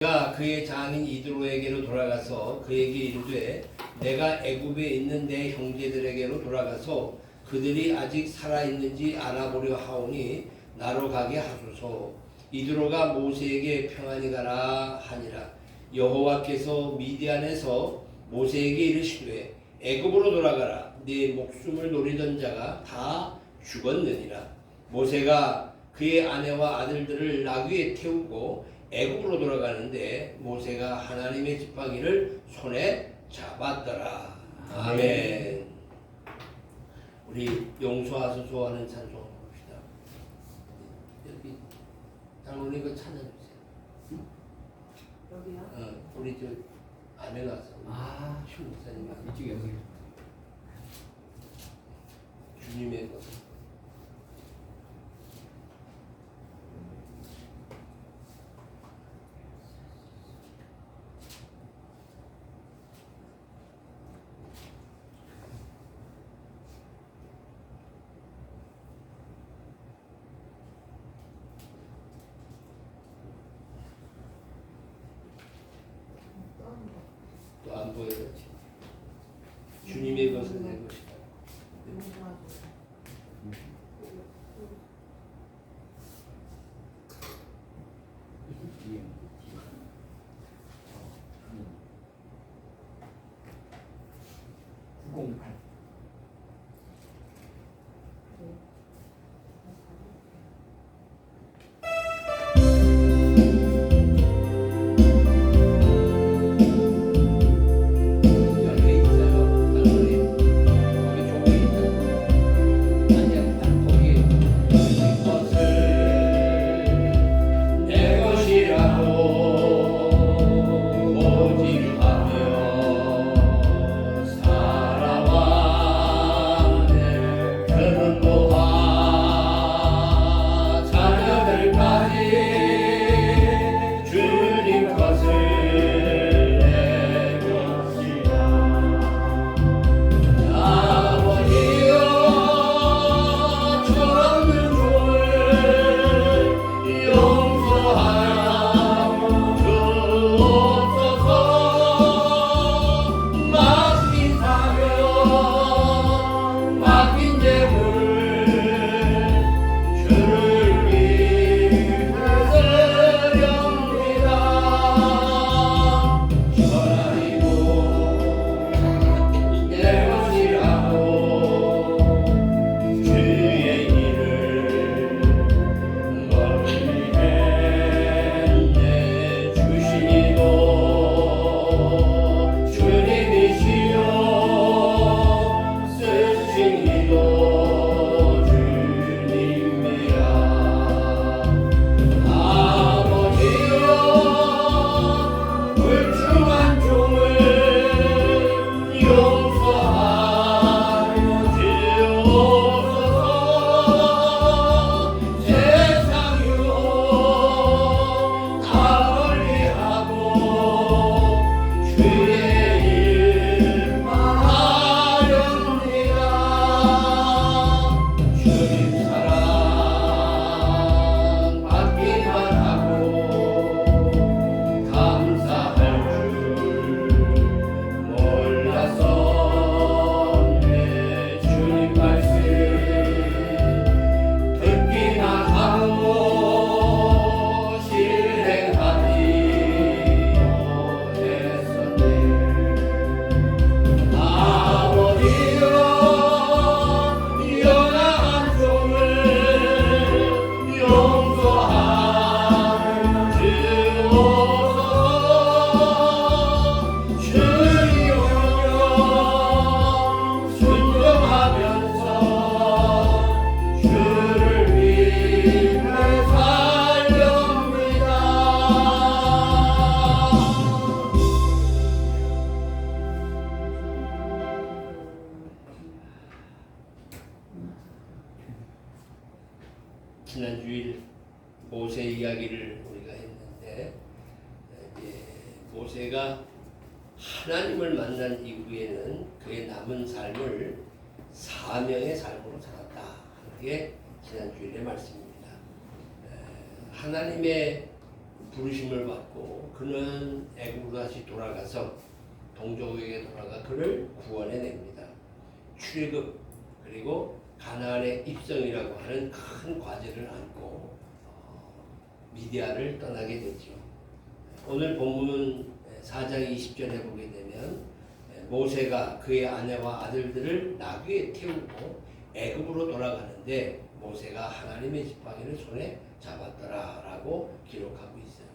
가 그의 장인 이드로에게로 돌아가서 그에게 이르되 내가 애굽에 있는 내 형제들에게로 돌아가서 그들이 아직 살아있는지 알아보려 하오니 나로 가게 하소서. 이드로가 모세에게 평안히 가라 하니라. 여호와께서 미디안에서 모세에게 이르시되 애굽으로 돌아가라. 네 목숨을 노리던 자가 다 죽었느니라. 모세가 그의 아내와 아들들을 나귀에 태우고 애굽으로 돌아가는데 모세가 하나님의 지팡이를 손에 잡았더라. 아멘. 우리 용서하소서 하는 찬송 봅시다. 여기 장로님 그 찾아주세요. 여기요? 우리 저 안에 가서 슈 목사님 이쪽에 여기. 주님의 것. 또 안 보여요. 주님의 것은 내 것이다. 옆에 있어요. 장로님. 거기 조개 있다. 아니야, 거기 내 것을 내 것이라고 고집하며 살아왔네. 그는 노아 자녀들까지 주님 것을 아버지여 저는 종을 용서하여 주옵소서. 맡긴 사명 맡긴 재물 주를 위해 드립니다. 전하리고 내 것이라고 주의 일을 멀리 했네. 주시니도 주님이시여 쓰시니도 주님이야. 아버지여 불충한 종을 용서하여 주옵소서. 세상 유혹 다 멀리하고 주의 일만 하렵니다. 주님 사랑 받기만 하고 감사할 줄 몰랐었네. 주님 말씀 듣기만 하고 실행하지 못했었네. 아버지여 연약한 종을 용서하여 주옵소서. 주의 명령 순종하면서 주를 위해 살렵니다. 지난 주일 모세 이야기를 우리가 했는데 이제 모세가 하나님을 만난 이후에는 그의 남은 삶을 사명의 삶으로 살았다 하는 게 지난 주일의 말씀입니다. 하나님의 부르심을 받고 그는 애굽으로 다시 돌아가서 동족에게 돌아가 그를 구원해냅니다. 출애굽 그리고 가나안의 입성이라고 하는 큰 과제를 안고 미디안을 떠나게 되죠. 오늘 본문 4장 20절에 보게 되면 모세가 그의 아내와 아들들을 나귀에 태우고 애굽으로 돌아가는데 모세가 하나님의 지팡이를 손에 잡았더라라고 기록하고 있어요.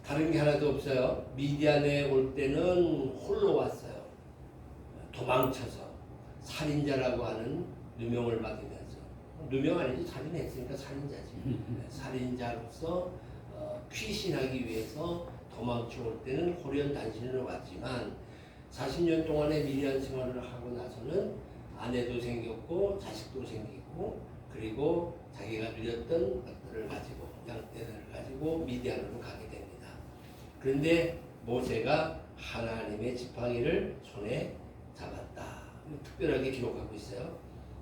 다른 게 하나도 없어요. 미디안에 올 때는 홀로 왔어요. 도망쳐서 살인자라고 하는 누명을 받으면서, 누명 아니지, 살인했으니까 살인자지. 살인자로서 피신하기 위해서 도망쳐 올 때는 호련단신으로 왔지만 40년 동안의 미디안 생활을 하고 나서는 아내도 생겼고 자식도 생기고 그리고 자기가 누렸던 것들을 가지고 양떼들을 가지고 미디안으로 가게 됩니다. 그런데 모세가 하나님의 지팡이를 손에 잡았다. 특별하게 기록하고 있어요.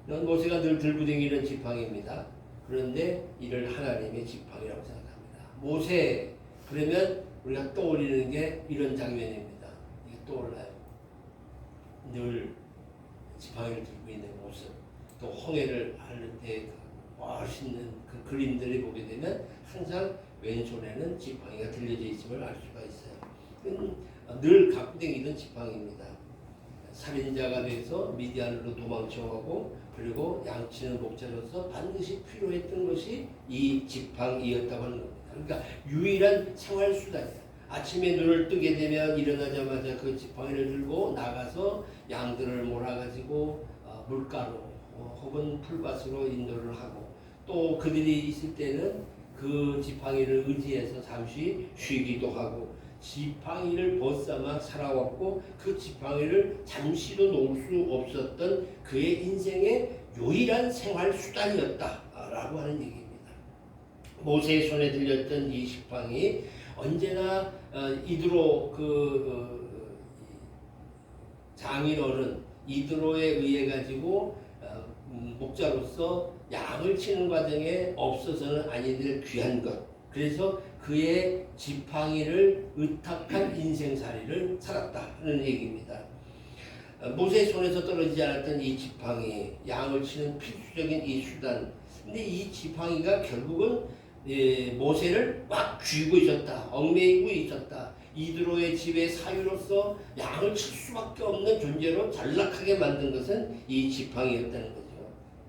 모세가 늘 들고 다니는 지팡이입니다. 그런데 이를 하나님의 지팡이라고 생각합니다. 모세 그러면 우리가 떠올리는 게 이런 장면입니다. 이게 떠올라요. 늘 지팡이를 들고 있는 모습, 또 홍해를 할 때 멋있는 그 그림들을 보게 되면 항상 왼손에는 지팡이가 들려져 있음을 알 수가 있어요. 늘 갖고 다니던 지팡이입니다. 살인자가 돼서 미디안으로 도망쳐가고 그리고 양치는 목자로서 반드시 필요했던 것이 이 지팡이였다고 하는 겁니다. 그러니까 유일한 생활 수단이야. 아침에 눈을 뜨게 되면 일어나자마자 그 지팡이를 들고 나가서 양들을 몰아가지고 물가로 혹은 풀밭으로 인도를 하고 또 그들이 있을 때는 그 지팡이를 의지해서 잠시 쉬기도 하고 지팡이를 벗삼아 살아왔고 그 지팡이를 잠시도 놓을 수 없었던 그의 인생의 유일한 생활 수단이었다라고 하는 얘기입니다. 모세의 손에 들렸던 이 지팡이 언제나 이드로 장인어른 이드로에 의해 가지고 목자로서 양을 치는 과정에 없어서는 아니 될 귀한 것. 그래서 그의 지팡이를 의탁한 인생살이를 살았다는 얘기입니다. 모세의 손에서 떨어지지 않았던 이 지팡이, 양을 치는 필수적인 이 수단. 근데 이 지팡이가 결국은 모세를 막 쥐고 있었다. 얽매이고 있었다. 이드로의 집의 사유로서 양을 칠 수밖에 없는 존재로 전락하게 만든 것은 이 지팡이였다는 거죠.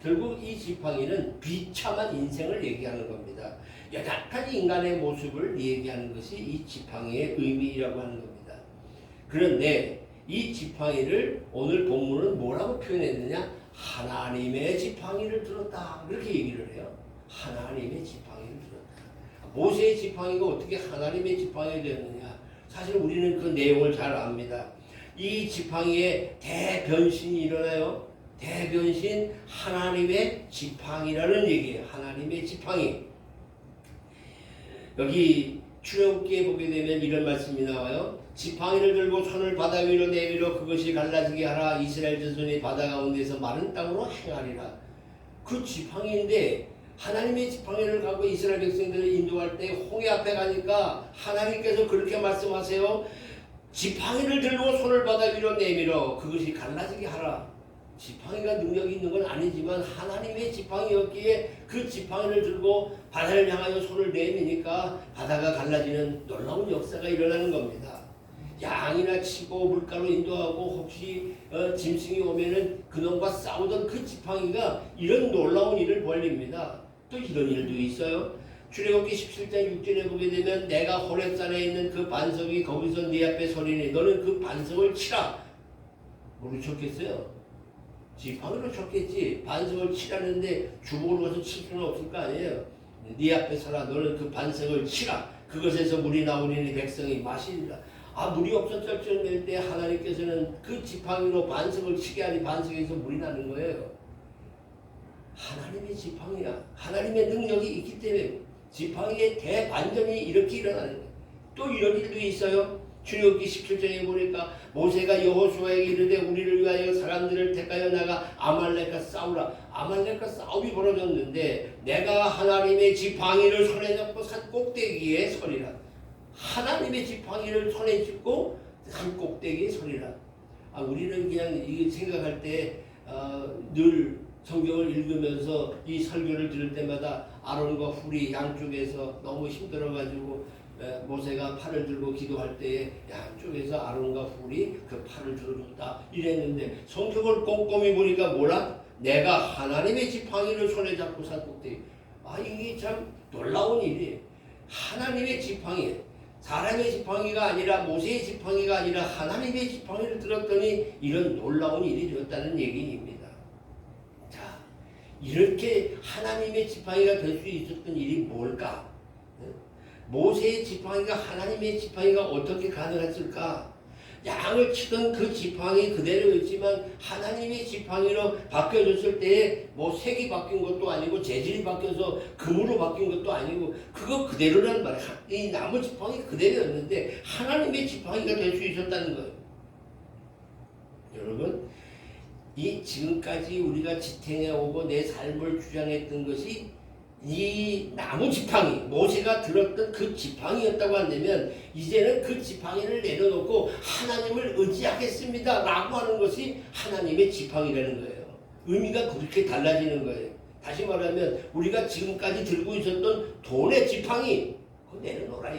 결국 이 지팡이는 비참한 인생을 얘기하는 겁니다. 연약한 인간의 모습을 얘기하는 것이 이 지팡이의 의미라고 하는 겁니다. 그런데 이 지팡이를 오늘 본문은 뭐라고 표현했느냐? 하나님의 지팡이를 들었다. 그렇게 얘기를 해요. 하나님의 지팡이를 들었다. 모세의 지팡이가 어떻게 하나님의 지팡이가 되었느냐? 사실 우리는 그 내용을 잘 압니다. 이 지팡이에 대변신이 일어나요. 대변신 하나님의 지팡이라는 얘기예요. 하나님의 지팡이. 여기 출애굽기에 보게 되면 이런 말씀이 나와요. 지팡이를 들고 손을 바다 위로 내밀어 그것이 갈라지게 하라. 이스라엘 자손이 바다 가운데서 마른 땅으로 행하리라. 그 지팡이인데 하나님의 지팡이를 갖고 이스라엘 백성들을 인도할 때 홍해 앞에 가니까 하나님께서 그렇게 말씀하세요. 지팡이를 들고 손을 바다 위로 내밀어 그것이 갈라지게 하라. 지팡이가 능력이 있는 건 아니지만 하나님의 지팡이였기에 그 지팡이를 들고 바다를 향하여 손을 내미니까 바다가 갈라지는 놀라운 역사가 일어나는 겁니다. 양이나 치고 물가로 인도하고 혹시 짐승이 오면은 그놈과 싸우던 그 지팡이가 이런 놀라운 일을 벌립니다. 또 이런 일도 있어요. 출애굽기 17장 6절에 보게 되면 내가 호렙산에 있는 그 반석이 거기서 네 앞에 서리니 너는 그 반석을 치라. 뭐로 쳤겠어요? 지팡이로 쳤겠지. 반석을 치라는데 주먹으로 가서 칠 수는 없을 거 아니에요. 네 앞에 서라. 너는 그 반석을 치라. 그것에서 물이 나오니 백성이 마시리라. 물이 없었을 때 하나님께서는 그 지팡이로 반석을 치게 하니 반석에서 물이 나는 거예요. 하나님의 지팡이야. 하나님의 능력이 있기 때문에 지팡이의 대반전이 이렇게 일어나는 거예요. 또 이런 일도 있어요. 출애굽기 17장에 보니까 모세가 여호수아에게 이르되 우리를 위하여 사람들을 택하여 나가 아말렉과 싸우라. 아말렉과 싸움이 벌어졌는데 내가 하나님의 지팡이를 손에 잡고 산 꼭대기에 서리라. 하나님의 지팡이를 손에 짚고 산 꼭대기에 서리라. 우리는 그냥 이 생각할 때 늘 성경을 읽으면서 이 설교를 들을 때마다 아론과 훌이 양쪽에서 너무 힘들어가지고 모세가 팔을 들고 기도할 때에 양쪽에서 아론과 훌이 그 팔을 들어줬다 이랬는데 성경을 꼼꼼히 보니까 뭐라? 내가 하나님의 지팡이를 손에 잡고 산 꼭대기. 이게 참 놀라운 일이에요. 하나님의 지팡이, 사람의 지팡이가 아니라 모세의 지팡이가 아니라 하나님의 지팡이를 들었더니 이런 놀라운 일이 되었다는 얘기입니다. 자, 이렇게 하나님의 지팡이가 될 수 있었던 일이 뭘까? 모세의 지팡이가 하나님의 지팡이가 어떻게 가능했을까? 양을 치던 그 지팡이 그대로였지만 하나님의 지팡이로 바뀌어졌을 때에 뭐 색이 바뀐 것도 아니고 재질이 바뀌어서 금으로 바뀐 것도 아니고 그거 그대로란 말이야. 이 나무 지팡이 그대로였는데 하나님의 지팡이가 될 수 있었다는 거예요. 여러분, 이 지금까지 우리가 지탱해 오고 내 삶을 주장했던 것이 이 나무 지팡이, 모세가 들었던 그 지팡이였다고 한다면 이제는 그 지팡이를 내려놓고 하나님을 의지하겠습니다 라고 하는 것이 하나님의 지팡이라는 거예요. 의미가 그렇게 달라지는 거예요. 다시 말하면 우리가 지금까지 들고 있었던 돈의 지팡이 그거 내려놓으라.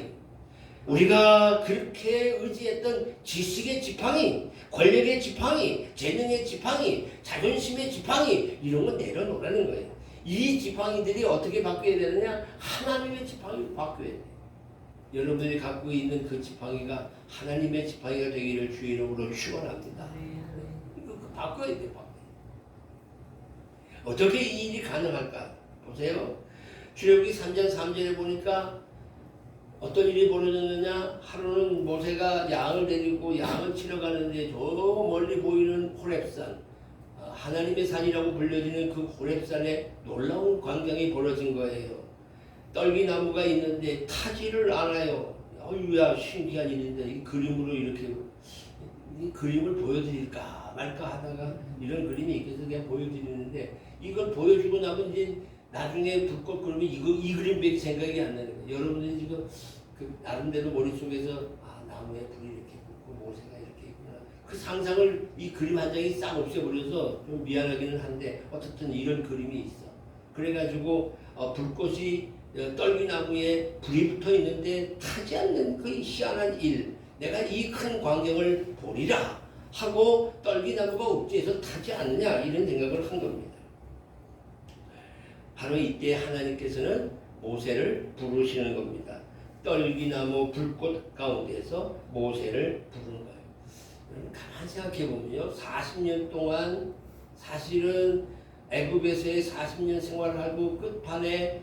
우리가 그렇게 의지했던 지식의 지팡이, 권력의 지팡이, 재능의 지팡이, 자존심의 지팡이 이런 거 내려놓으라는 거예요. 이 지팡이들이 어떻게 바뀌어야 되느냐? 하나님의 지팡이로 바뀌어야 돼요. 여러분이 갖고 있는 그 지팡이가 하나님의 지팡이가 되기를 주의 이름으로 축원합니다. 이거 바꿔야 돼요. 어떻게 이 일이 가능할까? 보세요. 출애굽기 3장 3절에 보니까 어떤 일이 벌어졌느냐? 하루는 모세가 양을 데리고 양을 치러 가는데 저 멀리 보이는 호렙산, 하나님의 산이라고 불려지는 그 호렙산에 놀라운 광경이 벌어진 거예요. 떨기나무가 있는데 타지를 않아요. 어이야, 신기한 일인데 이 그림으로 이렇게 이 그림을 보여드릴까 말까 하다가 이런 그림이 있어서 그냥 보여드리는데 이걸 보여주고 나면 이제 나중에 불꽃 그러면 이 그림밖에 생각이 안 나는 거예요. 여러분들이 지금 그 나름대로 머릿속에서 나무에 불이 이렇게 붙고 모세가 이렇게 있구나. 그 상상을 이 그림 한 장이 싹 없애버려서 좀 미안하기는 한데 어쨌든 이런 그림이 있어. 그래가지고 불꽃이 떨기나무에 불이 붙어 있는데 타지 않는 그 희한한 일. 내가 이 큰 광경을 보리라 하고 떨기나무가 어째서 타지 않느냐 이런 생각을 한 겁니다. 바로 이때 하나님께서는 모세를 부르시는 겁니다. 떨기나무 불꽃 가운데서 모세를 부르는 거예요. 가만히 생각해 보면요, 40년 동안 사실은 애굽에서의 40년 생활을 하고 끝판에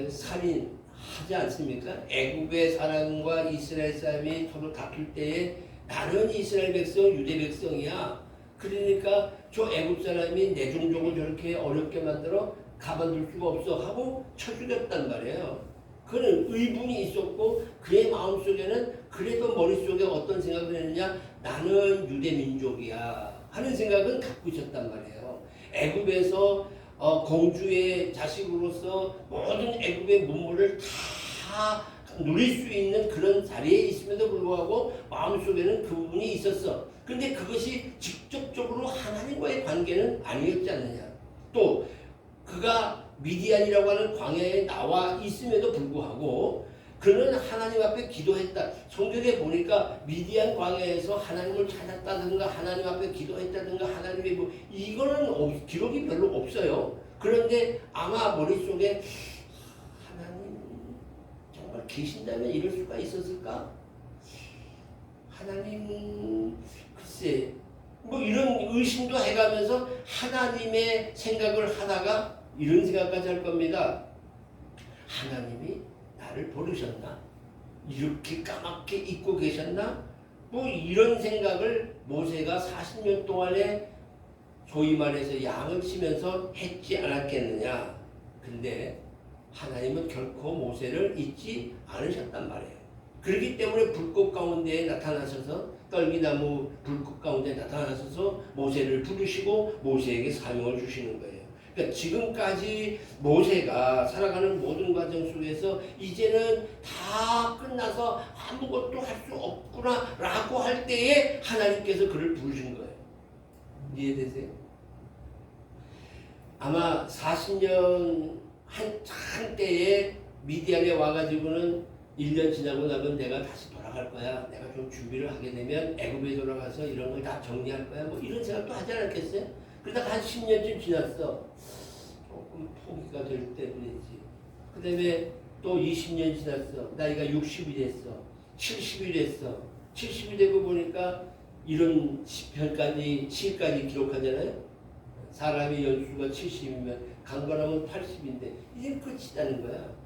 살인하지 않습니까? 애굽의 사람과 이스라엘 사람이 서로 다툴 때에 나는 이스라엘 백성, 유대 백성이야. 그러니까 저 애굽 사람이 내 종족을 저렇게 어렵게 만들어 가만둘 수가 없어 하고 쳐 죽였단 말이에요. 그는 의분이 있었고 그의 마음속에는 그래도 머릿속에 어떤 생각을 했느냐, 나는 유대 민족이야 하는 생각은 갖고 있었단 말이에요. 애굽에서 공주의 자식으로서 모든 애굽의 문물을 다 누릴 수 있는 그런 자리에 있음에도 불구하고 마음속에는 그 부분이 있었어. 근데 그것이 직접적으로 하나님과의 관계는 아니었지 않느냐. 또 그가 미디안이라고 하는 광야에 나와 있음에도 불구하고 그는 하나님 앞에 기도했다. 성경에 보니까 미디안 광야에서 하나님을 찾았다든가 하나님 앞에 기도했다든가 하나님의 이거는 기록이 별로 없어요. 그런데 아마 머릿속에 하나님 정말 계신다면 이럴 수가 있었을까? 하나님 글쎄 이런 의심도 해가면서 하나님의 생각을 하다가 이런 생각까지 할 겁니다. 하나님이 나를 버리셨나? 이렇게 까맣게 잊고 계셨나? 이런 생각을 모세가 40년 동안에 소위 말해서 양을 치면서 했지 않았겠느냐. 근데 하나님은 결코 모세를 잊지 않으셨단 말이에요. 그렇기 때문에 불꽃 가운데 나타나셔서 떨기나무 불꽃 가운데 나타나셔서 모세를 부르시고 모세에게 사명을 주시는 거예요. 그러니까 지금까지 모세가 살아가는 모든 과정 속에서 이제는 다 끝나서 아무것도 할 수 없구나 라고 할 때에 하나님께서 그를 부르신 거예요. 이해되세요? 아마 40년 한때에 미디안에 와가지고는 1년 지나고 나면 내가 다시 돌아갈 거야. 내가 좀 준비를 하게 되면 애굽에 돌아가서 이런 걸 다 정리할 거야. 뭐 이런 생각도 하지 않았겠어요? 그러다가 한 10년쯤 지났어. 조금 포기가 될 때 그랬지. 그 다음에 또 20년 지났어. 나이가 60이 됐어. 70이 됐어. 70이 되고 보니까 이런 시까지 기록하잖아요. 사람의 연수가 70이면 강건하면 80인데 이제 끝이라는 거야.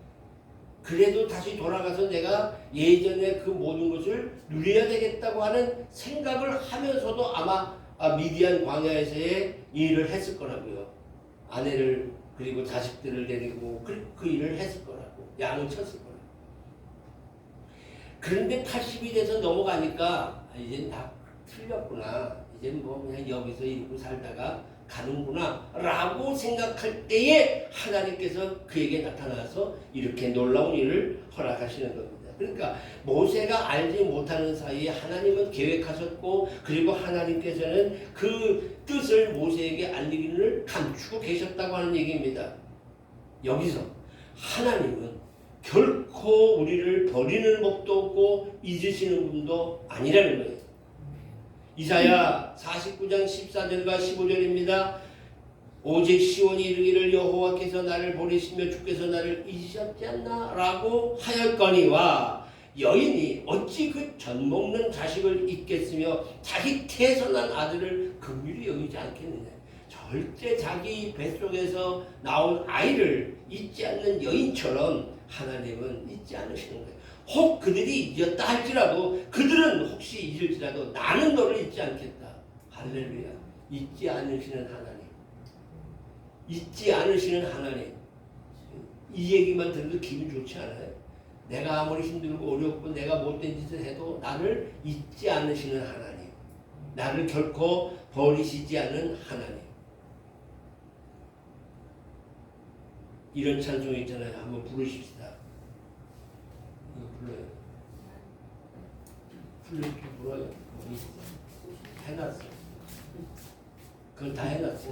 그래도 다시 돌아가서 내가 예전에 그 모든 것을 누려야 되겠다고 하는 생각을 하면서도 아마 미디안 광야에서의 일을 했을 거라고요. 아내를 그리고 자식들을 데리고 그 일을 했을 거라고. 양을 쳤을 거라고. 그런데 80이 돼서 넘어가니까 이제 나 틀렸구나. 이제 뭐 그냥 여기서 이러고 살다가 가는구나 라고 생각할 때에 하나님께서 그에게 나타나서 이렇게 놀라운 일을 허락하시는 겁니다. 그러니까 모세가 알지 못하는 사이에 하나님은 계획하셨고 그리고 하나님께서는 그 뜻을 모세에게 알리기를 감추고 계셨다고 하는 얘기입니다. 여기서 하나님은 결코 우리를 버리는 법도 없고 잊으시는 분도 아니라는 거예요. 이사야 49장 14절과 15절입니다. 오직 시온이 이르기를 여호와께서 나를 버리시며 주께서 나를 잊으셨지 않나 라고 하였거니와 여인이 어찌 그 젖먹는 자식을 잊겠으며 자기 태선한 아들을 긍휼히 여기지 않겠느냐. 절대 자기 뱃속에서 나온 아이를 잊지 않는 여인처럼 하나님은 잊지 않으시는 거예요. 혹 그들이 잊었다 할지라도 그들은 혹시 잊을지라도 나는 너를 잊지 않겠다. 할렐루야. 잊지 않으시는 하나님. 잊지 않으시는 하나님. 이 얘기만 들어도 기분 좋지 않아요? 내가 아무리 힘들고 어렵고 내가 못된 짓을 해도 나를 잊지 않으시는 하나님. 나를 결코 버리시지 않는 하나님. 이런 찬송 있잖아요. 한번 부르십시다. 불러요. 불러요. 해놨어. 그건 다 해놨어.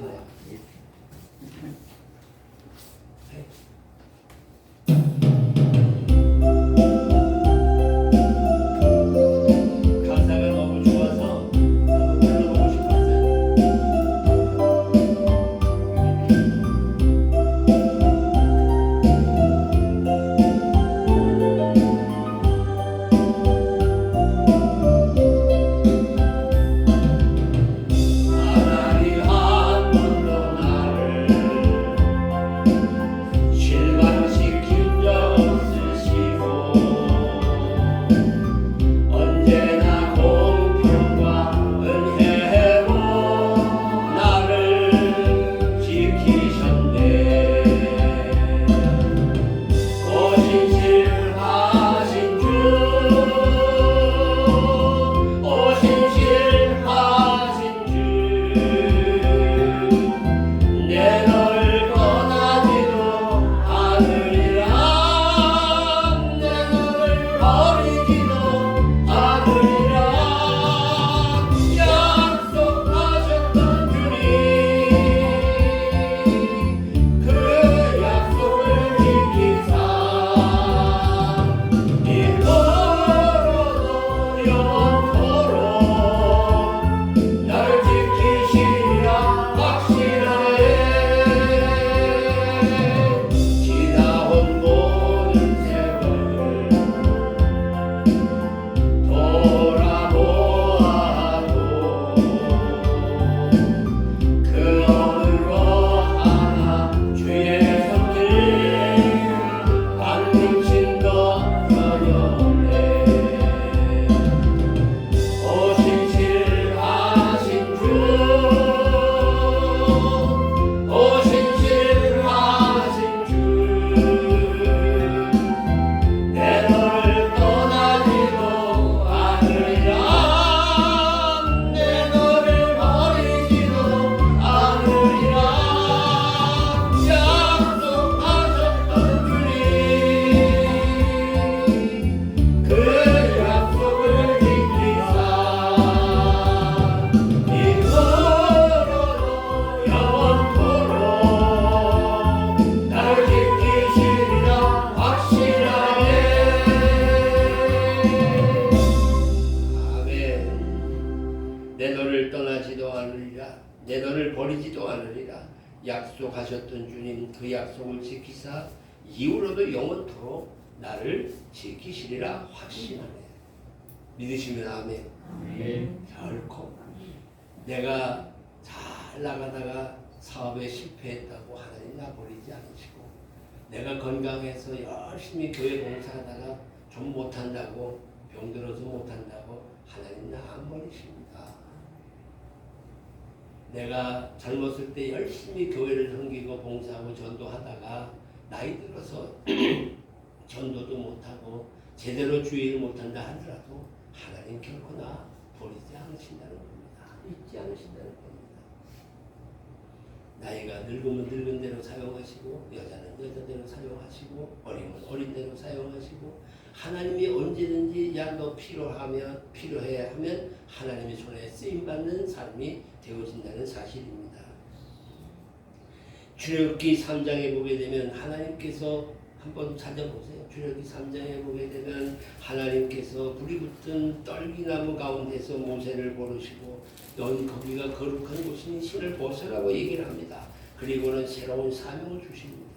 가사가 너무 좋아서 한번 불러보고 싶었어요. 내 너를 버리지도 않으리라. 약속하셨던 주님 그 약속을 지키사 이후로도 영원토록 나를 지키시리라 확신하네. 믿으시면 아멘. 결코 내가 잘 나가다가 사업에 실패했다고 하나님 나 버리지 않으시고, 내가 건강해서 열심히 교회 봉사하다가 좀 못한다고, 병들어서 못한다고 하나님 나 안 버리십니다. 내가 젊었을 때 열심히 교회를 섬기고 봉사하고 전도하다가 나이 들어서 전도도 못하고 제대로 주의를 못한다 하더라도 하나님 결코 나 버리지 않으신다는 겁니다. 잊지 않으신다는 겁니다. 나이가 늙으면 늙은 대로 사용하시고, 여자는 여자대로 사용하시고, 어리면 어린 대로 사용하시고, 하나님이 언제든지 야 너 필요해 하면 하나님의 손에 쓰임받는 삶이 되어진다는 사실입니다. 출애굽기 3장에 보게 되면 하나님께서 한번 찾아보세요. 출애굽기 3장에 보게 되면 하나님께서 불이 붙은 떨기나무 가운데서 모세를 부르시고 너희 거기가 거룩한 곳이니 신을 벗으라고 얘기를 합니다. 그리고는 새로운 사명을 주십니다.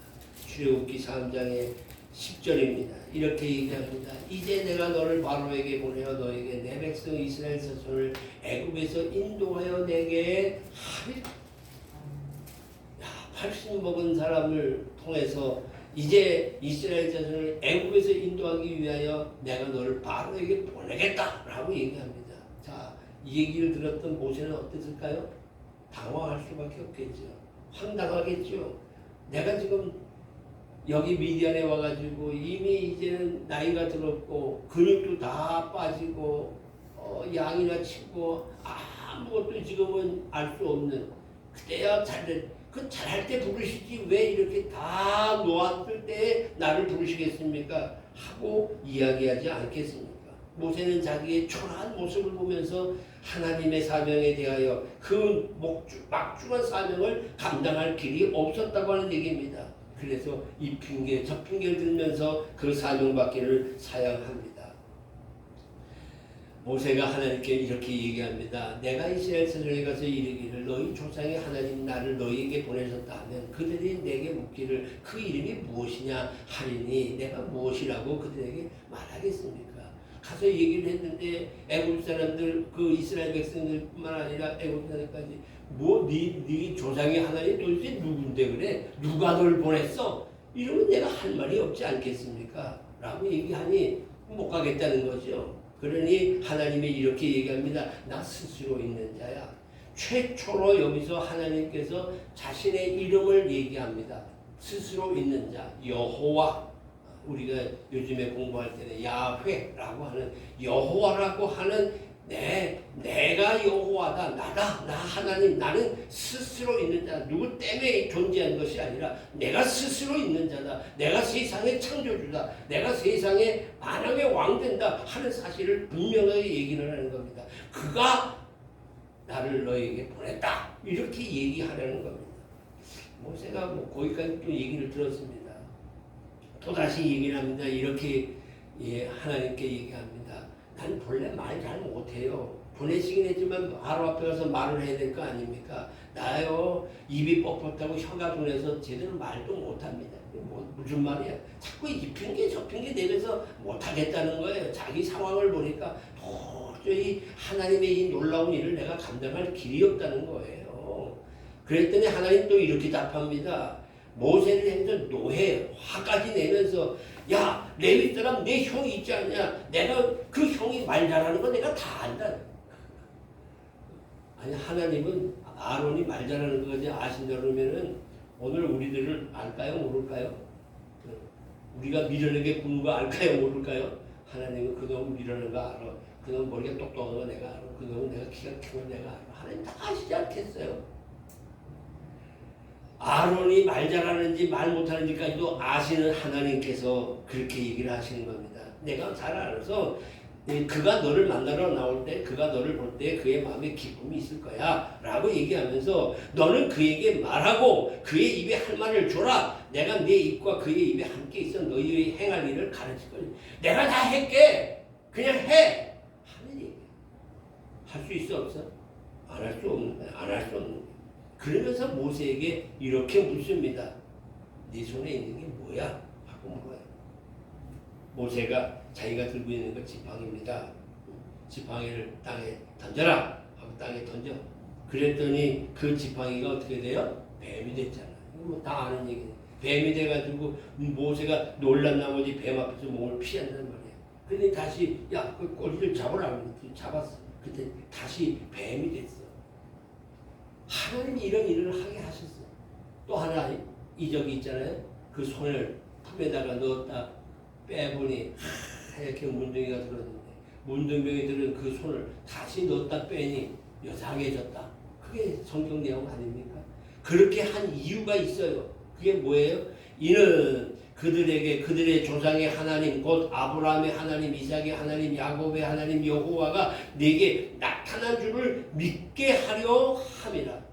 출애굽기 3장의 10절입니다. 이렇게 얘기합니다. 이제 내가 너를 바로에게 보내어 너에게 내 백성 이스라엘 자손을 애굽에서 인도하여 내게 하리라. 80 먹은 사람을 통해서 이제 이스라엘 자손을 애굽에서 인도하기 위하여 내가 너를 바로에게 보내겠다라고 얘기합니다. 자, 이 얘기를 들었던 모세는 어땠을까요? 당황할 수밖에 없겠죠. 황당하겠죠. 내가 지금 여기 미디안에 와가지고 이미 이제는 나이가 들었고 근육도 다 빠지고 양이나 치고 아무것도 지금은 알 수 없는, 그때야 잘할 때 부르시지 왜 이렇게 다 놓았을 때 나를 부르시겠습니까? 하고 이야기하지 않겠습니까? 모세는 자기의 초라한 모습을 보면서 하나님의 사명에 대하여 그 막중한 사명을 감당할 길이 없었다고 하는 얘기입니다. 그래서 이 핑계 저 핑계를 들면서 그 사명 받기를 사양합니다. 모세가 하나님께 이렇게 얘기합니다. 내가 이스라엘 자손에 가서 이르기를 너희 조상의 하나님 나를 너희에게 보내셨다 하면 그들이 내게 묻기를 그 이름이 무엇이냐 하리니 내가 무엇이라고 그들에게 말하겠습니까? 가서 얘기를 했는데 애굽 사람들 그 이스라엘 백성들뿐만 아니라 애굽 사람까지 네 조상의 하나님 도대체 누군데 그래? 누가 널 보냈어? 이러면 내가 할 말이 없지 않겠습니까? 라고 얘기하니 못 가겠다는 거죠. 그러니 하나님이 이렇게 얘기합니다. 나 스스로 있는 자야. 최초로 여기서 하나님께서 자신의 이름을 얘기합니다. 스스로 있는 자, 여호와. 우리가 요즘에 공부할 때는 야훼라고 하는 여호와라고 하는 내가 여호와다, 나다, 나 하나님, 나는 스스로 있는 자. 누구 때문에 존재한 것이 아니라 내가 스스로 있는 자다. 내가 세상의 창조주다. 내가 세상의 만왕의 왕 된다 하는 사실을 분명하게 얘기를 하는 겁니다. 그가 나를 너에게 보냈다. 이렇게 얘기하려는 겁니다. 모세가 거기까지 또 얘기를 들었습니다. 또다시 얘기를 합니다. 이렇게 하나님께 얘기합니다. 난 본래 말 잘 못해요. 보내시긴 했지만 바로 앞에 가서 말을 해야 될 거 아닙니까? 나요 입이 뻣뻣하고 혀가 둔해서 제대로 말도 못합니다. 무슨 말이야? 자꾸 이 핑계 저 핑계 대면서 못하겠다는 거예요. 자기 상황을 보니까 도저히 하나님의 이 놀라운 일을 내가 감당할 길이 없다는 거예요. 그랬더니 하나님 또 이렇게 답합니다. 모세를 향해서 노해 화까지 내면서 야 레위 사람 내 형이 있지 않냐? 내가 그 형이 말 잘하는 거 내가 다 안다. 아니 하나님은 아론이 말 잘하는 거지 아신다 그러면은 오늘 우리들을 알까요 모를까요? 우리가 미련하게 구는 거 알까요 모를까요? 하나님은 그놈 미련한 거 알아. 그놈 머리가 똑똑한 거 내가 알아. 그놈 내가 키가 큰 거 내가 알아. 하나님 다 아시지 않겠어요? 아론이 말 잘하는지 말 못하는지까지도 아시는 하나님께서 그렇게 얘기를 하시는 겁니다. 내가 잘 알아서 그가 너를 만나러 나올 때 그가 너를 볼 때 그의 마음에 기쁨이 있을 거야 라고 얘기하면서 너는 그에게 말하고 그의 입에 할 말을 줘라. 내가 내 입과 그의 입에 함께 있어 너희의 행할 일을 가르칠 거니 내가 다 할게. 그냥 해. 하는 얘기. 할 수 있어 없어? 안 할 수 없는 거야. 안 할 수 없는 거야. 그러면서 모세에게 이렇게 묻습니다. 네 손에 있는 게 뭐야? 하고 물어요. 모세가 자기가 들고 있는 건 지팡이입니다. 지팡이를 땅에 던져라 하고 땅에 던져. 그랬더니 그 지팡이가 어떻게 돼요? 뱀이 됐잖아요. 뭐 다 아는 얘기네. 뱀이 돼가지고 모세가 놀란 나머지 뱀 앞에서 몸을 피한단 말이에요. 근데 다시 야, 그 꼬리를 잡으라. 잡았어. 그때 다시 뱀이 됐어. 하나님이 이런 일을 하게 하셨어요. 또 하나 이적이 있잖아요. 그 손을 품에다가 넣었다 빼보니 하얗게 문둥이가 들었는데 문둥병이 들은 그 손을 다시 넣었다 빼니 여상해졌다. 그게 성경 내용 아닙니까? 그렇게 한 이유가 있어요. 그게 뭐예요? 이는 그들에게 그들의 조상의 하나님 곧 아브라함의 하나님, 이삭의 하나님, 야곱의 하나님 여호와가 네게 나타난 줄을 믿게 하려 함이라.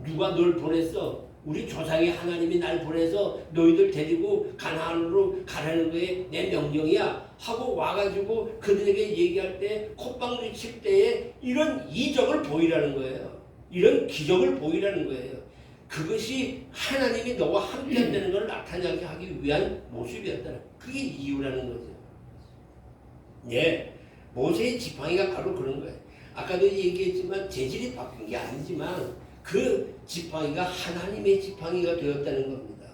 누가 널 보냈어? 우리 조상의 하나님이 날 보내서 너희들 데리고 가나안으로 가라는 거에 내 명령이야 하고 와가지고 그들에게 얘기할 때 콧방귀 칠 때에 이런 이적을 보이라는 거예요. 이런 기적을 보이라는 거예요. 그것이 하나님이 너와 함께 한다는 걸 나타나게 하기 위한 모습이었다는, 그게 이유라는 거죠. 예, 모세의 지팡이가 바로 그런 거예요. 아까도 얘기했지만 재질이 바뀐 게 아니지만 그 지팡이가 하나님의 지팡이가 되었다는 겁니다.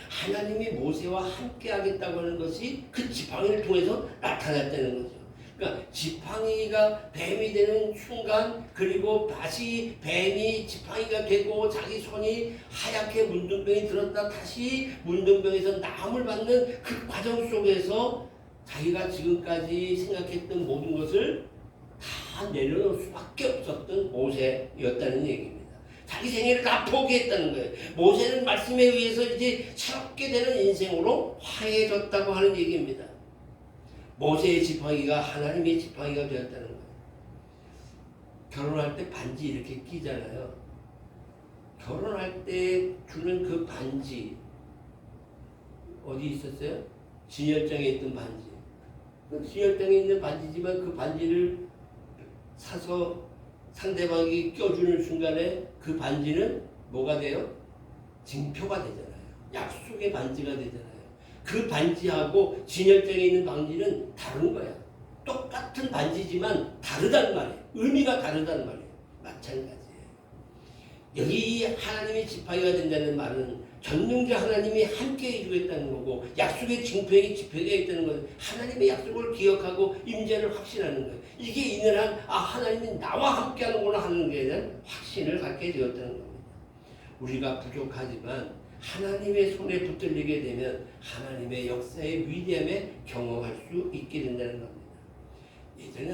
하나님이 모세와 함께 하겠다고 하는 것이 그 지팡이를 통해서 나타났다는 거죠. 그러니까 지팡이가 뱀이 되는 순간, 그리고 다시 뱀이 지팡이가 되고 자기 손이 하얗게 문둥병이 들었다 다시 문둥병에서 나음을 받는 그 과정 속에서 자기가 지금까지 생각했던 모든 것을 다 내려놓을 수밖에 없었던 모세였다는 얘기입니다. 자기 생애를 다 포기했다는 거예요. 모세는 말씀에 의해서 이제 새롭게 되는 인생으로 화해졌다고 하는 얘기입니다. 모세의 지팡이가 하나님의 지팡이가 되었다는 거예요. 결혼할 때 반지 이렇게 끼잖아요. 결혼할 때 주는 그 반지 어디 있었어요? 진열장에 있던 반지. 진열장에 있는 반지지만 그 반지를 사서 상대방이 껴주는 순간에 그 반지는 뭐가 돼요? 징표가 되잖아요. 약속의 반지가 되잖아요. 그 반지하고 진열장에 있는 반지는 다른 거야. 똑같은 반지지만 다르단 말이에요. 의미가 다르단 말이에요. 마찬가지예요. 여기 하나님의 지팡이가 된다는 말은 전능자 하나님이 함께 해주겠다는 거고, 약속의 징표에 지표가 있다는 것은 하나님의 약속을 기억하고 임재를 확신하는 거예요. 이게 있는 한 하나님이 나와 함께 하는구나 하는 게 대한 확신을 갖게 되었다는 겁니다. 우리가 부족하지만 하나님의 손에 붙들리게 되면 하나님의 역사의 위대함에 경험할 수 있게 된다는 겁니다. 예전에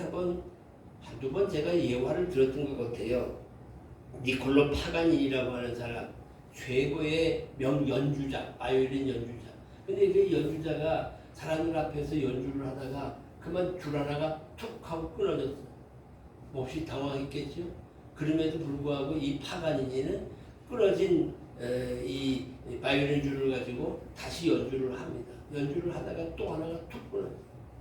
한두 번 제가 예화를 들었던 것 같아요. 니콜로 파가니니라고 하는 사람, 최고의 연주자, 바이올린 연주자. 근데 그 연주자가 사람들 앞에서 연주를 하다가 그만 줄 하나가 툭 하고 끊어졌어. 몹시 당황했겠죠. 그럼에도 불구하고 이 파가니니는 끊어진 이 바이올린 줄을 가지고 다시 연주를 합니다. 연주를 하다가 또 하나가 툭 끊어져.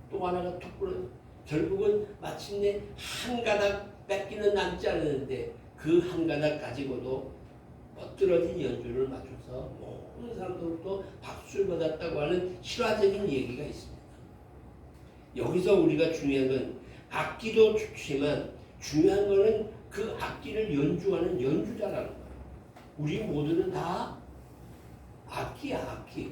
또 하나가 툭 끊어져. 결국은 마침내 한 가닥 뺏기는 남지 않았는데 그 한 가닥 가지고도 멋들어진 연주를 맞춰서 모든 사람들도 박수를 받았다고 하는 실화적인 얘기가 있습니다. 여기서 우리가 중요한 건 악기도 좋지만 중요한 거는 그 악기를 연주하는 연주자라는 거예요. 우리 모두는 다 악기야, 악기.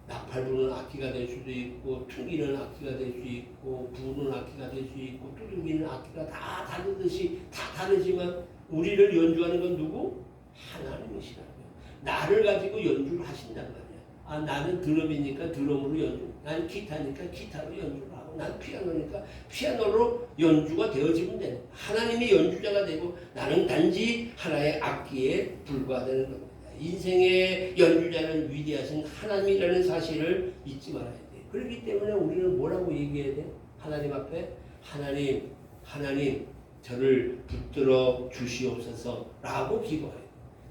나팔 부는 악기가 될 수도 있고, 퉁기는 악기가 될 수 있고, 부는 악기가 될 수 있고, 두들기는 악기가 다 다르듯이 다 다르지만 우리를 연주하는 건 누구? 하나님이시라고요. 나를 가지고 연주를 하신단 말이야. 나는 드럼이니까 드럼으로 연주, 나는 기타니까 기타로 연주를 하고, 나는 피아노니까 피아노로 연주가 되어지면 돼. 하나님의 연주자가 되고 나는 단지 하나의 악기에 불과하다는 겁니다. 인생의 연주자는 위대하신 하나님이라는 사실을 잊지 말아야 돼. 그렇기 때문에 우리는 뭐라고 얘기해야 돼? 하나님 앞에 하나님 저를 붙들어 주시옵소서라고 기도해요.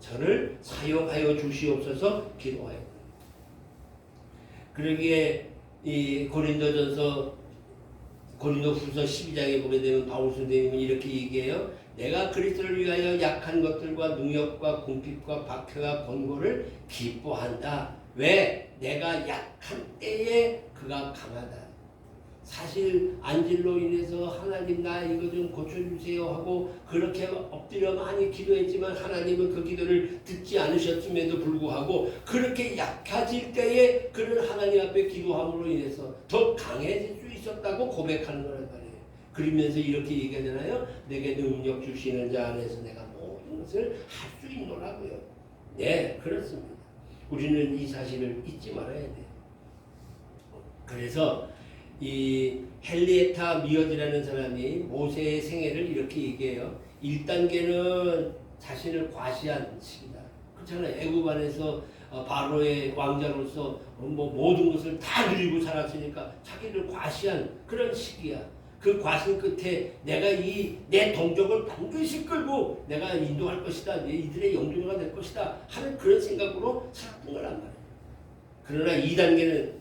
저를 사용하여 주시옵소서 기도해요. 그러기에 이 고린도전서 고린도후서 12장에 보게 되면 바울 선생님은 이렇게 얘기해요. 내가 그리스도를 위하여 약한 것들과 능력과 궁핍과 박해와 권고를 기뻐한다. 왜? 내가 약한 때에 그가 강하다. 사실 안질로 인해서 하나님 나 이거 좀 고쳐주세요 하고 그렇게 엎드려 많이 기도했지만 하나님은 그 기도를 듣지 않으셨음에도 불구하고 그렇게 약해질 때에 그는 하나님 앞에 기도함으로 인해서 더 강해질 수 있었다고 고백하는 거란 말이에요. 그러면서 이렇게 얘기하잖아요. 내게 능력 주시는 자 안에서 내가 모든 것을 할 수 있노라고요. 네, 그렇습니다. 우리는 이 사실을 잊지 말아야 돼요. 그래서 이 헨리에타 미어지라는 사람이 모세의 생애를 이렇게 얘기해요. 1단계는 자신을 과시한 시기다. 그렇잖아요. 애굽 안에서 바로의 왕자로서 모든 것을 다 누리고 살았으니까 자기를 과시한 그런 시기야. 그 과신 끝에 내가 내 동족을 반드시 끌고 내가 인도할 것이다. 이들의 영도자가 될 것이다. 하는 그런 생각으로 살았던 거란 말이에요. 그러나 2단계는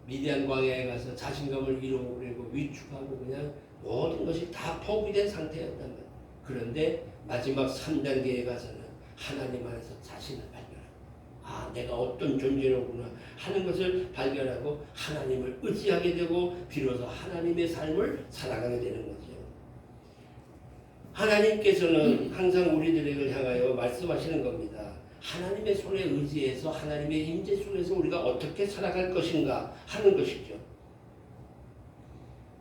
미디안 광야에 가서 자신감을 잃어버리고 위축하고 그냥 모든 것이 다 포기된 상태였단 말이에요. 그런데 마지막 3단계에 가서는 하나님 안에서 자신을 발견하고 내가 어떤 존재로구나 하는 것을 발견하고 하나님을 의지하게 되고 비로소 하나님의 삶을 살아가게 되는 거죠. 하나님께서는 항상 우리들을 향하여 말씀하시는 겁니다. 하나님의 손에 의지해서 하나님의 임재 속에서 우리가 어떻게 살아갈 것인가 하는 것이죠.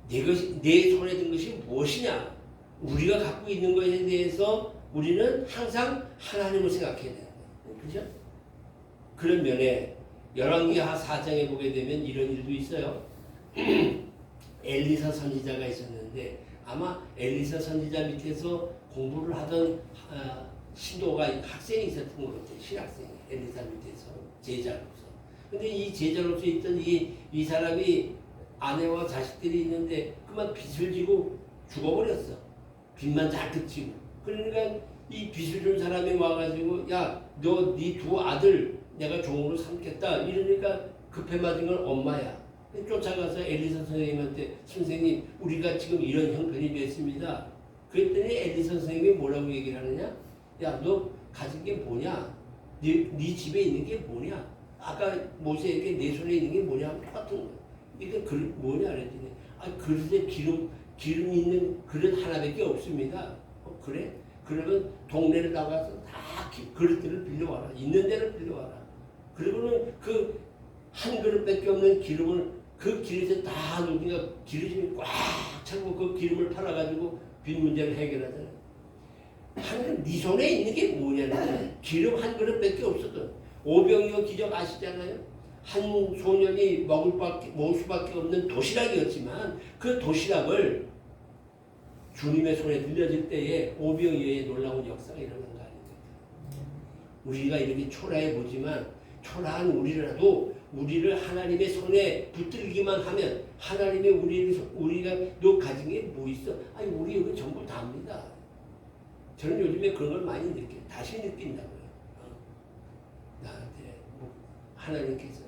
내 손에 든 것이 무엇이냐? 우리가 갖고 있는 것에 대해서 우리는 항상 하나님을 생각해야 되는 거예요. 그죠? 그런 면에 열왕기하 4장에 보게 되면 이런 일도 있어요. 엘리사 선지자가 있었는데 아마 엘리사 선지자 밑에서 공부를 하던 신도가 학생이 있었던 것 같아요. 신학생이 엘리사 밑에서 제자로서. 근데 이 제자로서 있던 이 사람이 아내와 자식들이 있는데 그만 빚을 지고 죽어버렸어. 빚만 잔뜩 지고. 그러니까 이 빚을 준 사람이 와가지고 야 너 네 두 아들 내가 종으로 삼겠다 이러니까 급해 맞은 건 엄마야. 쫓아가서 엘리사 선생님한테 선생님 우리가 지금 이런 형편이 됐습니다. 그랬더니 엘리사 선생님이 뭐라고 얘기를 하느냐? 야 너 가진 게 뭐냐? 네 집에 있는 게 뭐냐? 아까 모세에게 내 손에 있는 게 뭐냐? 똑같은 거야. 이게 뭐냐 그랬더니 그릇에 기름 있는 그릇 하나밖에 없습니다. 그래? 그러면 동네를 나가서 다 그릇들을 빌려와라. 있는 데를 빌려와라. 그리고는 그 한 그릇밖에 없는 기름을 그 기름에 다 넣으니까 기름이 꽉 차고 그 기름을 팔아가지고 빚 문제를 해결하잖아요. 네 손에 있는 게 뭐냐면 기름 한 그릇밖에 없었던 오병이어 기적 아시잖아요. 한 소년이 먹을 수밖에 없는 도시락이었지만 그 도시락을 주님의 손에 들려질 때에 오병이어의 놀라운 역사가 일어난 거 아닙니까? 우리가 이렇게 초라해 보지만 초라한 우리라도 우리를 하나님의 손에 붙들기만 하면 하나님의 우리가 너 가진 게 뭐 있어? 아니 우리 여기 전부 다 합니다. 저는 요즘에 그런 걸 많이 다시 느낀다고요. 나한테 하나님께서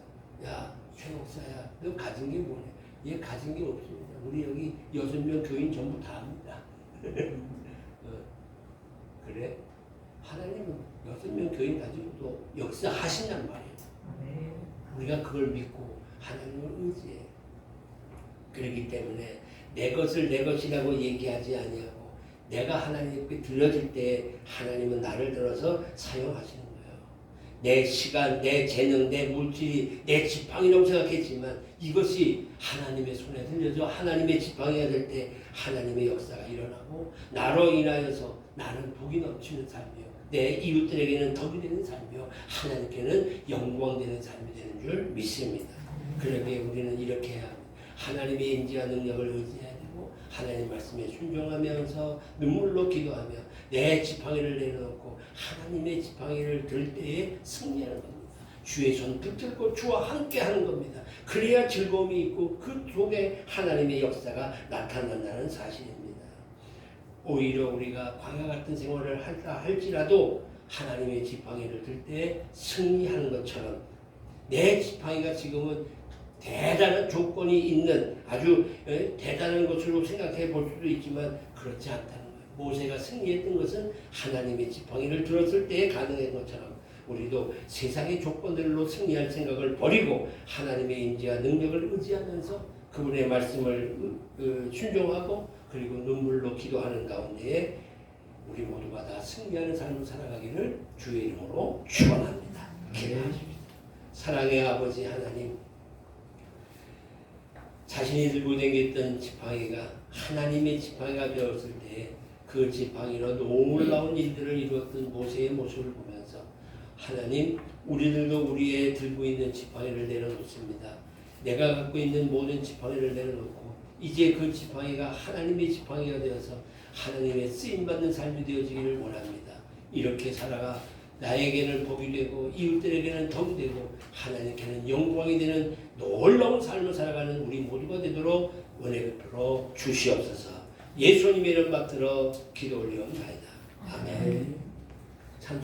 야 최 목사야 너 가진 게 뭐냐? 얘 가진 게 없습니다. 우리 여기 6명 교인 전부 다 합니다. 그래? 하나님은 6명 교인 가지고도 역사하신단 말이에요. 우리가 그걸 믿고 하나님을 의지해. 그렇기 때문에 내 것을 내 것이라고 얘기하지 아니하고 내가 하나님께 들려질 때 하나님은 나를 들어서 사용하시는 거예요. 내 시간, 내 재능, 내 물질이 내 지팡이라고 생각했지만 이것이 하나님의 손에 들려져 하나님의 지팡이가 될 때 하나님의 역사가 일어나고 나로 인하여서 나는 복이 넘치는 삶이요. 내 이웃들에게는 덕이 되는 삶이요. 하나님께는 영광되는 삶이 되는 줄 믿습니다. 그러기에 우리는 이렇게 해야 합니다. 하나님의 인지와 능력을 의지해야 되고 하나님 말씀에 순종하면서 눈물로 기도하며 내 지팡이를 내려놓고 하나님의 지팡이를 들 때에 승리하는 겁니다. 주의 손 붙들고 주와 함께 하는 겁니다. 그래야 즐거움이 있고 그 속에 하나님의 역사가 나타난다는 사실입니다. 오히려 우리가 광야 같은 생활을 한다 할지라도 하나님의 지팡이를 들 때 승리하는 것처럼 내 지팡이가 지금은 대단한 조건이 있는 아주 대단한 것으로 생각해 볼 수도 있지만 그렇지 않다는 거예요. 모세가 승리했던 것은 하나님의 지팡이를 들었을 때에 가능한 것처럼 우리도 세상의 조건들로 승리할 생각을 버리고 하나님의 인지와 능력을 의지하면서 그분의 말씀을 순종하고 그리고 눈물로 기도하는 가운데에 우리 모두가 다 승리하는 삶을 살아가기를 주의 이름으로 축원합니다. 기도하십시오. 사랑의 아버지 하나님, 자신이 들고 다녔던 지팡이가 하나님의 지팡이가 되었을 때 그 지팡이로 놀라운 일들을 이루었던 모세의 모습을 보면서 하나님, 우리들도 우리의 들고 있는 지팡이를 내려놓습니다. 내가 갖고 있는 모든 지팡이를 내려놓고 이제 그 지팡이가 하나님의 지팡이가 되어서 하나님의 쓰임받는 삶이 되어지기를 원합니다. 이렇게 살아가 나에게는 복이 되고 이웃들에게는 덕이 되고 하나님께는 영광이 되는 놀라운 삶을 살아가는 우리 모두가 되도록 은혜 베풀어 주시옵소서. 예수님의 이름 받들어 기도 올리옵나이다. 아멘.